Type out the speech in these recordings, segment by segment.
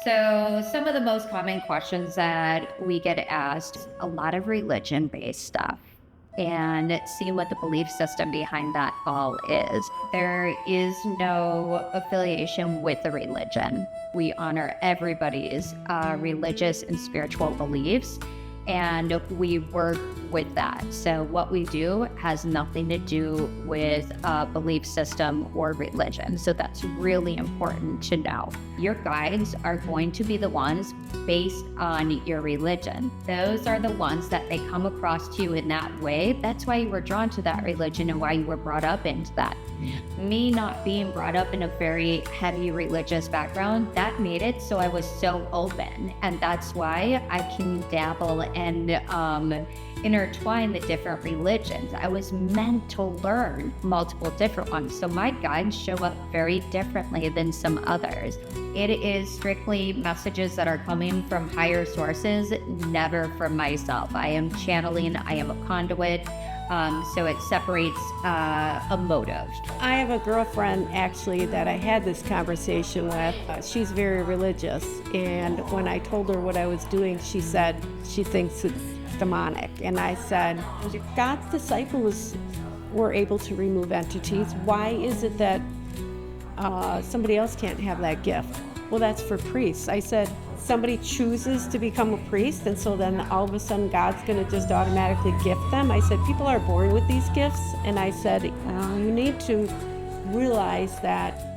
So some of the most common questions that we get asked, a lot of religion-based stuff, and see what the belief system behind that all is. There is no affiliation with the religion. We honor everybody's religious and spiritual beliefs, and we work with that. So what we do has nothing to do with a belief system or religion. So that's really important to know. Your guides are going to be the ones based on your religion. Those are the ones that they come across to you in that way. That's why you were drawn to that religion and why you were brought up into that. Me not being brought up in a very heavy religious background, that made it so I was so open. And that's why I can dabble and intertwine the different religions. I was meant to learn multiple different ones. So my guides show up very differently than some others. It is strictly messages that are coming from higher sources, never from myself. I am channeling, I am a conduit. So it separates a motive. I have a girlfriend actually that I had this conversation with. She's very religious, and when I told her what I was doing, she said she thinks it's demonic. And I said, if God's disciples were able to remove entities, why is it that somebody else can't have that gift? Well, that's for priests. I said, somebody chooses to become a priest, and so then all of a sudden God's going to just automatically gift them. I said, people are born with these gifts, and I said, you need to realize that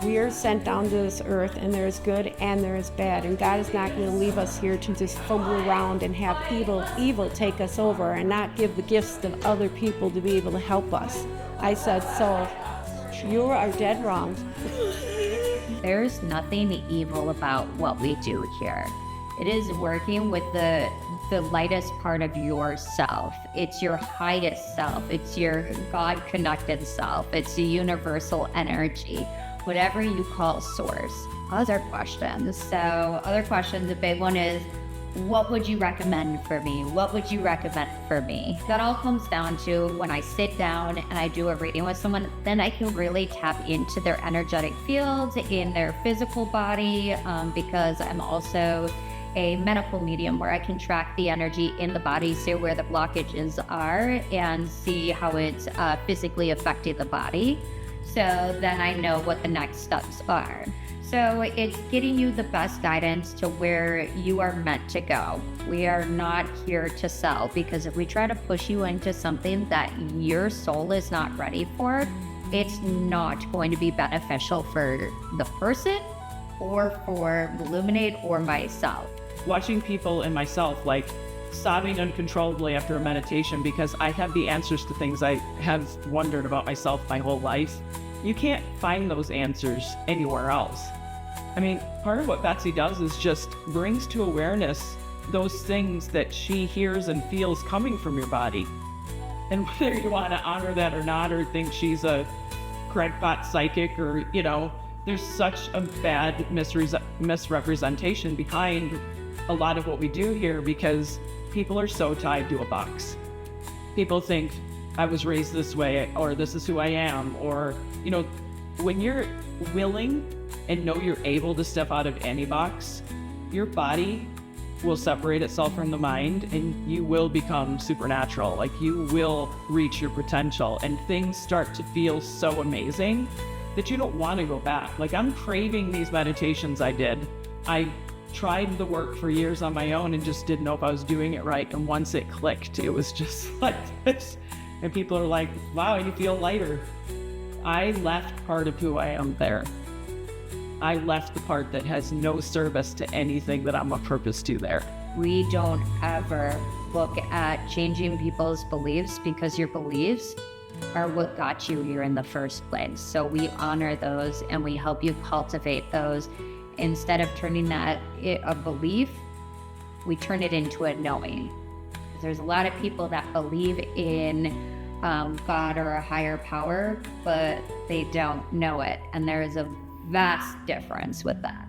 we are sent down to this earth, and there is good and there is bad, and God is not going to leave us here to just fumble around and have evil take us over and not give the gifts to other people to be able to help us. I said, so you are dead wrong. There's nothing evil about what we do here. It is working with the lightest part of yourself. It's your highest self. It's your God-connected self. It's the universal energy, whatever you call source. Other questions. So other questions, the big one is, what would you recommend for me? What would you recommend for me? That all comes down to when I sit down and I do a reading with someone, then I can really tap into their energetic fields in their physical body, because I'm also a medical medium where I can track the energy in the body, see where the blockages are, and see how it's physically affecting the body. So then I know what the next steps are. So it's getting you the best guidance to where you are meant to go. We are not here to sell, because if we try to push you into something that your soul is not ready for, it's not going to be beneficial for the person or for Milluminate or myself. Watching people and myself like sobbing uncontrollably after a meditation because I have the answers to things I have wondered about myself my whole life. You can't find those answers anywhere else. I mean, part of what Betsy does is just brings to awareness those things that she hears and feels coming from your body. And whether you want to honor that or not, or think she's a crackpot psychic, or, there's such a bad misrepresentation behind a lot of what we do here, because people are so tied to a box. People think, I was raised this way, or this is who I am, or, when you're willing and know you're able to step out of any box, your body will separate itself from the mind and you will become supernatural. Like, you will reach your potential and things start to feel so amazing that you don't want to go back. Like, I'm craving these meditations I did. I tried the work for years on my own and just didn't know if I was doing it right. And once it clicked, it was just like this. And people are like, wow, you feel lighter. I left part of who I am there. I left the part that has no service to anything that I'm a purpose to there. We don't ever look at changing people's beliefs, because your beliefs are what got you here in the first place. So we honor those and we help you cultivate those. Instead of turning that a belief, we turn it into a knowing. There's a lot of people that believe in God or a higher power, but they don't know it. And there is a vast difference with that.